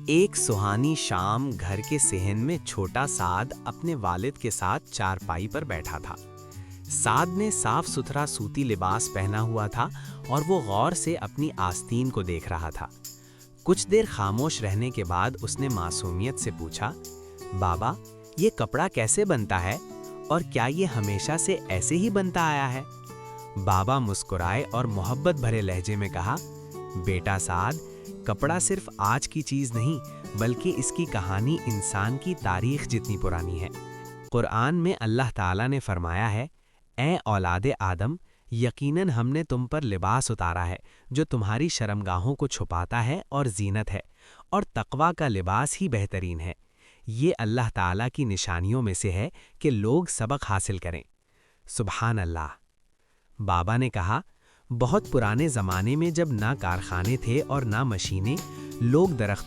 एक सुहानी शाम घर के सेहन में छोटा साद अपने वालिद के साथ चारपाई पर बैठा था। साद ने साफ सुथरा सूती लिबास पहना हुआ था और वो गौर से अपनी आस्तीन को देख रहा था। कुछ देर खामोश रहने के बाद उसने मासूमियत से पूछा, बाबा, ये कपड़ा कैसे बनता है और क्या ये हमेशा से ऐसे ही बनता आया है? बाबा मुस्कुराए और मोहब्बत भरे लहजे में कहा, बेटा साद, कपड़ा सिर्फ आज की चीज नहीं बल्कि इसकी कहानी इंसान की तारीख जितनी पुरानी है। कुरान में अल्लाह ताला ने फरमाया है, ए औलादे आदम, यकीनन हमने तुम पर लिबास उतारा है जो तुम्हारी शर्मगाहों को छुपाता है और जीनत है, और तकवा का लिबास ही बेहतरीन है। ये अल्लाह ताला की निशानियों में से है कि लोग सबक हासिल करें। सुभान अल्लाह। बाबा ने कहा, बहुत पुराने ज़माने में जब ना कारखाने थे और ना मशीनें, लोग दरख्त